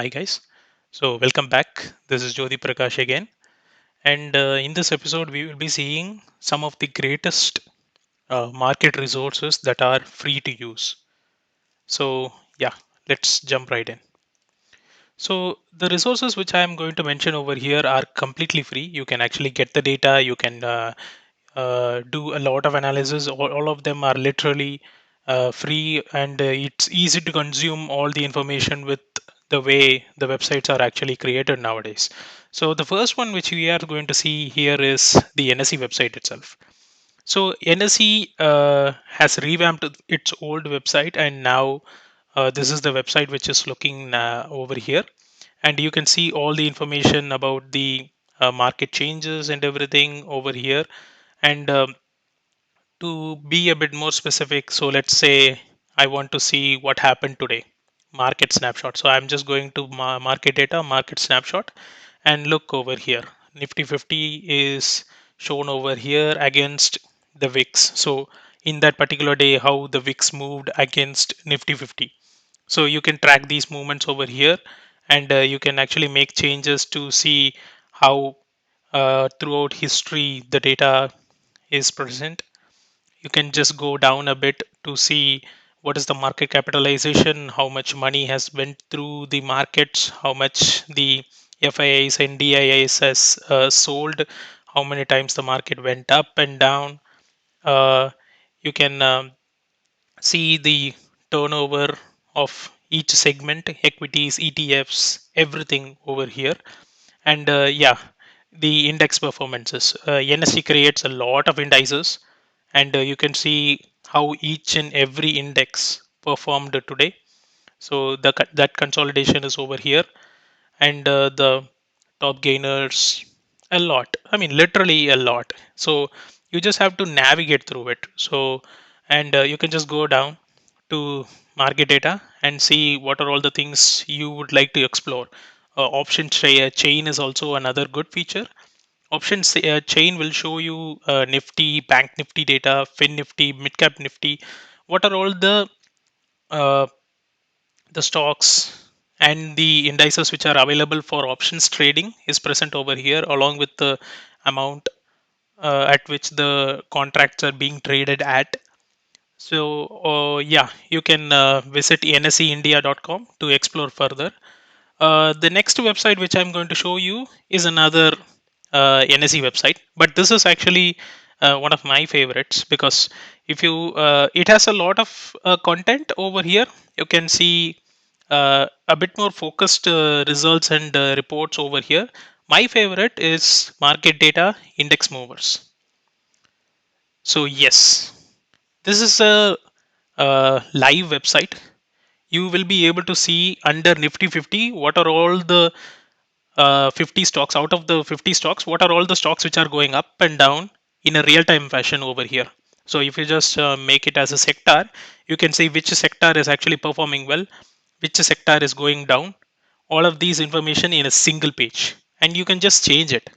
Hi guys. So welcome back. This is Jyoti Prakash again. And in this episode, we will be seeing some of the greatest market resources that are free to use. So yeah, let's jump right in. So the resources which I am going to mention over here are completely free. You can actually get the data. You can do a lot of analysis. All of them are literally free, and it's easy to consume all the information with the way the websites are actually created nowadays. So the first one which we are going to see here is the NSE website itself. So NSE has revamped its old website, and now this is the website which is looking over here, and you can see all the information about the market changes and everything over here. And to be a bit more specific, so let's say I want to see what happened today, market snapshot. So I'm just going to market data, market snapshot, and look over here. Nifty 50 is shown over here against the VIX. So in that particular day, how the VIX moved against Nifty 50. So you can track these movements over here, and you can actually make changes to see how throughout history the data is present. You can just go down a bit to see what is the market capitalization, how much money has went through the markets, how much the FIIs and DIIs has sold, how many times the market went up and down. You can see the turnover of each segment, equities, ETFs, everything over here. And yeah, the index performances. NSE creates a lot of indices, and you can see how each and every index performed today. So that consolidation is over here, and the top gainers a lot. I mean, literally a lot. So you just have to navigate through it. So and you can just go down to market data and see what are all the things you would like to explore. Chain is also another good feature. Options chain will show you Nifty, Bank Nifty data, Fin Nifty, Midcap Nifty. What are all uh, the stocks and the indices which are available for options trading is present over here, along with the amount at which the contracts are being traded at. So yeah, you can visit nseindia.com to explore further. The next website which I'm going to show you is another NSE website, but this is actually one of my favorites because if you it has a lot of content over here. You can see a bit more focused results and reports over here. My favorite is market data index movers. So yes, this is a live website. You will be able to see under Nifty 50 what are all the 50 stocks. Out of the 50 stocks, what are all the stocks which are going up and down in a real time fashion over here. So if you just make it as a sector, you can see which sector is actually performing well, which sector is going down, all of these information in a single page, and you can just change it.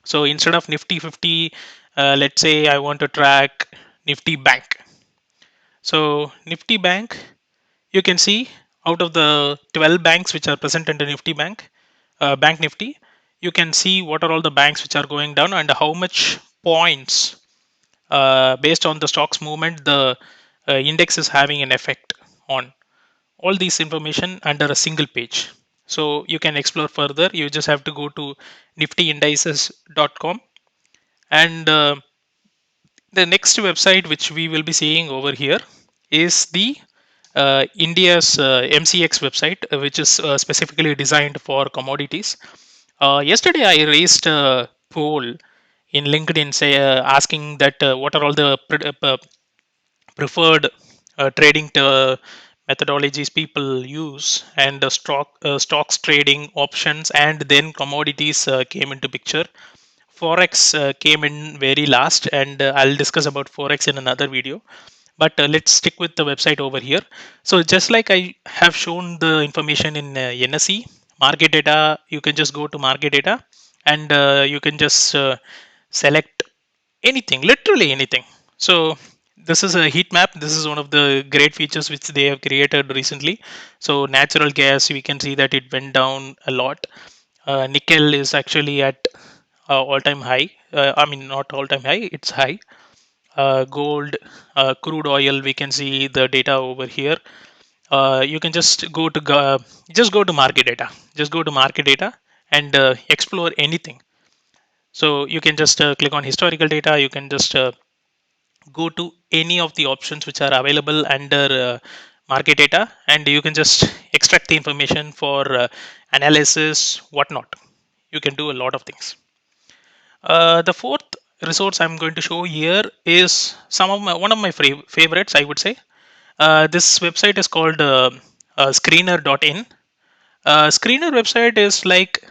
So instead of Nifty 50, let's say I want to track Nifty Bank. So Nifty Bank, you can see out of the 12 banks which are present in the Nifty Bank, Bank Nifty, you can see what are all the banks which are going down and how much points based on the stocks movement the index is having an effect on. All these information under a single page. So you can explore further. You just have to go to niftyindices.com, and the next website which we will be seeing over here is the India's MCX website, which is specifically designed for commodities. Yesterday, I raised a poll in LinkedIn, say asking that what are all the preferred trading methodologies people use, and stocks trading options, and then commodities came into picture. Forex came in very last, and I'll discuss about Forex in another video. But let's stick with the website over here. So just like I have shown the information in NSE market data, you can just go to market data, and you can just select anything, literally anything. So this is a heat map. This is one of the great features which they have created recently. So natural gas, we can see that it went down a lot. Nickel is actually at all-time high. I mean, not all-time high, it's high. Gold, crude oil, we can see the data over here. You can just go to market data. Just go to market data and explore anything. So you can just click on historical data. You can just go to any of the options which are available under market data, and you can just extract the information for analysis, whatnot. You can do a lot of things. The fourth resource I'm going to show here is one of my favorites, I would say. This website is called screener.in. Screener website is like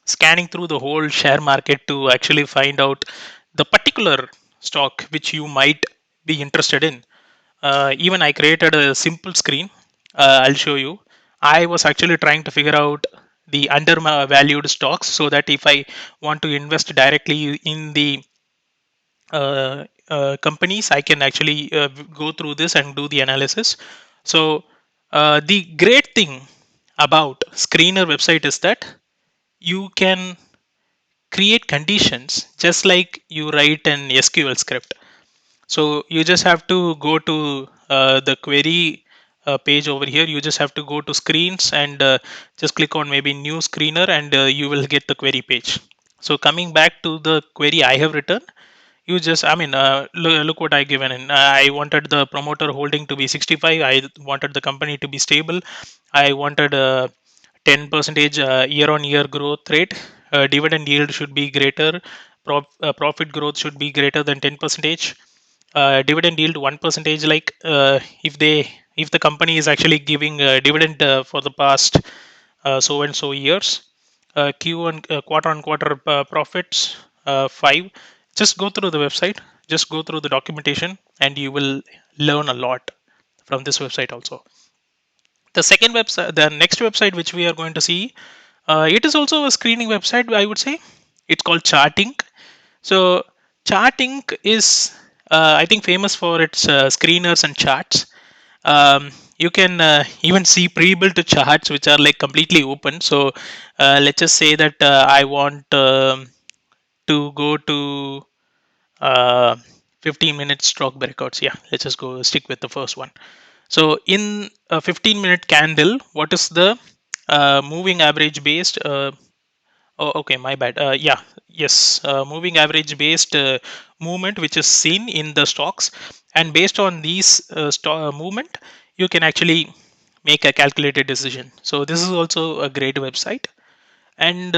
scanning through the whole share market to actually find out the particular stock which you might be interested in. Even I created a simple screen. I'll show you. I was actually trying to figure out the undervalued stocks so that if I want to invest directly in the companies, I can actually go through this and do the analysis. So the great thing about screener website is that you can create conditions just like you write an SQL script. So you just have to go to the query page over here. You just have to go to screens and just click on maybe new screener, and you will get the query page. So coming back to the query I have written, you just, I mean, look what I given in. I wanted the promoter holding to be 65. I wanted the company to be stable. I wanted a 10 percentage year on year growth rate. Dividend yield should be greater. Profit growth should be greater than 10 percentage. Dividend yield 1 percentage. Like if the company is actually giving a dividend for the past so and so years. Q and quarter on quarter profits 5. Just go through the website, just go through the documentation, and you will learn a lot from this website also. The next website which we are going to see, it is also a screening website, I would say. It's called Charting. So Charting is, I think, famous for its screeners and charts. You can even see pre-built charts which are like completely open. So let's just say that I want to go to uh, 15 minute stock breakouts. Yeah, let's just go stick with the first one. So in a 15-minute candle, what is the moving average based? Oh, okay, my bad. Yeah, yes, moving average based movement which is seen in the stocks, and based on these movement, you can actually make a calculated decision. So this is also a great website, and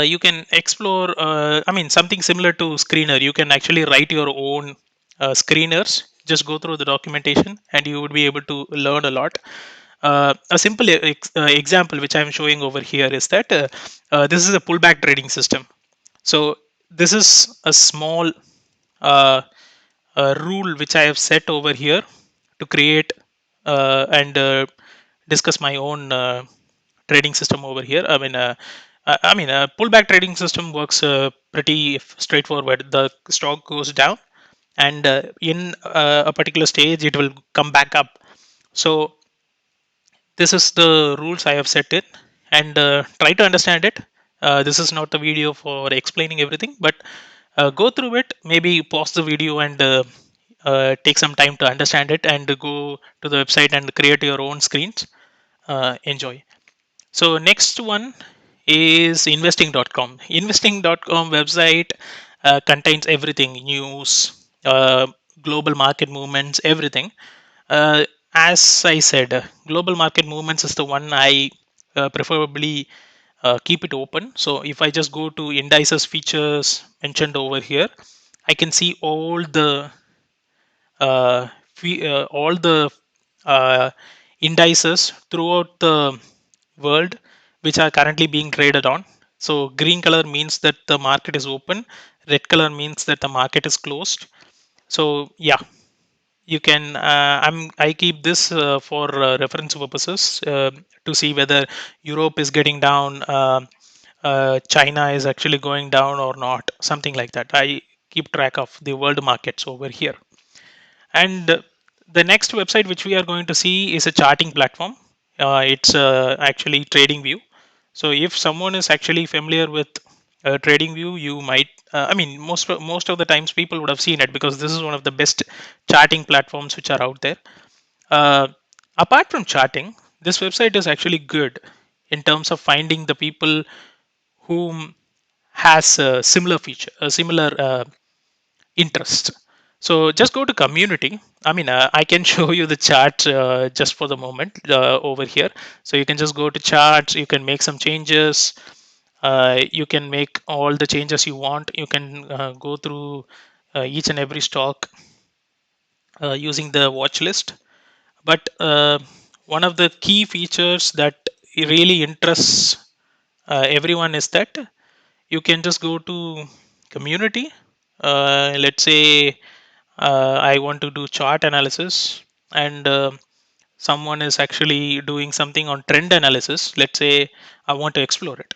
you can explore. I mean, something similar to Screener. You can actually write your own screeners. Just go through the documentation, and you would be able to learn a lot. A simple example which I'm showing over here is that this is a pullback trading system. So this is a small rule which I have set over here to create and discuss my own trading system over here. I mean, a pullback trading system works pretty straightforward. The stock goes down, and in a particular stage, it will come back up. So this is the rules I have set it, and try to understand it. This is not the video for explaining everything, but go through it. Maybe pause the video and take some time to understand it, and go to the website and create your own screens. Enjoy. So next one is investing.com. Investing.com website contains everything: news, global market movements, everything. Uh, as I said, global market movements is the one I preferably keep it open. So if I just go to indices features mentioned over here, I can see uh, all the uh, indices throughout the world which are currently being traded on. So green color means that the market is open, red color means that the market is closed. So yeah, you can I keep this for reference purposes to see whether Europe is getting down, China is actually going down or not, something like that. I keep track of the world markets over here. And the next website which we are going to see is a charting platform. It's actually TradingView. So if someone is actually familiar with TradingView, you might. I mean, most of the times people would have seen it because this is one of the best charting platforms which are out there. Uh, Apart from charting, this website is actually good in terms of finding the people whom has a similar feature, a similar interest. So just go to community. I mean, I can show you the chart just for the moment over here. So you can just go to charts. You can make some changes. You can make all the changes you want. You can go through each and every stock using the watch list. But one of the key features that really interests everyone is that you can just go to community. Let's say I want to do chart analysis, and someone is actually doing something on trend analysis. Let's say I want to explore it.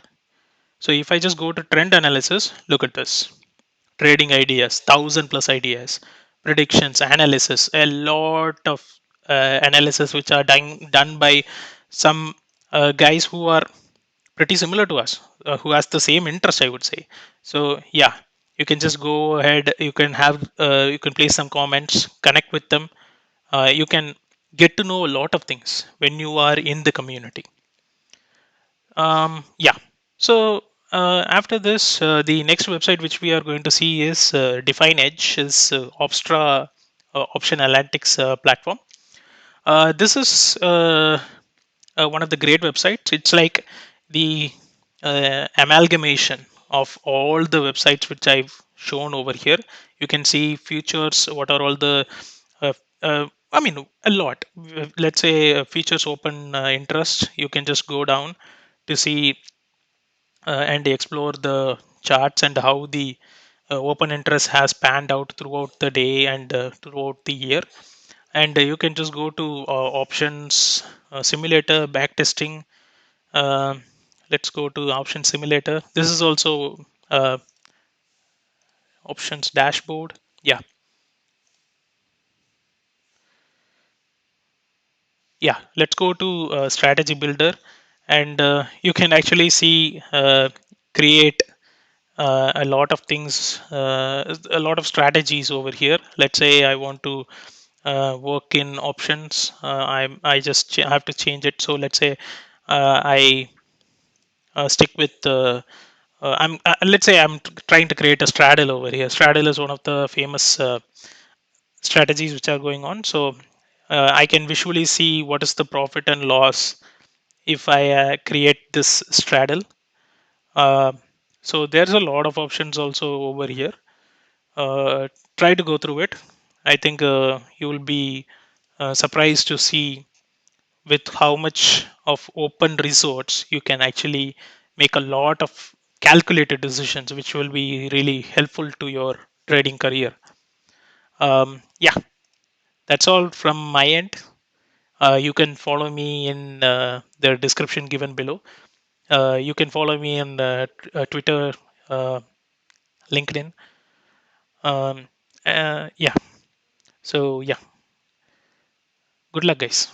So if I just go to trend analysis, look at this: trading ideas, 1,000 plus ideas, predictions, analysis, a lot of analysis which are done by some guys who are pretty similar to us, who has the same interest, I would say. So yeah, you can just go ahead. You can have you can place some comments, connect with them. You can get to know a lot of things when you are in the community. Yeah. So after this, the next website which we are going to see is Define Edge, is Opstra option analytics platform. This is one of the great websites. It's like the amalgamation of all the websites which I've shown over here. You can see futures, what are all the, I mean, a lot. Let's say futures open interest. You can just go down to see and explore the charts and how the open interest has panned out throughout the day and throughout the year. And you can just go to options simulator backtesting. uh, let's go to option simulator. This is also uh, options dashboard. Yeah, yeah, let's go to strategy builder. And you can actually see create a lot of things, a lot of strategies over here. Let's say I want to work in options. I just have to change it. So let's say I stick with I'm let's say I'm trying to create a straddle over here. Straddle is one of the famous strategies which are going on. So I can visually see what is the profit and loss if I create this straddle. uh, so there's a lot of options also over here. Try to go through it. I think you will be surprised to see with how much of open resource you can actually make a lot of calculated decisions, which will be really helpful to your trading career. Yeah, that's all from my end. You can follow me in the description given below. You can follow me on Twitter, uh, LinkedIn. Um, yeah. So yeah, good luck, guys.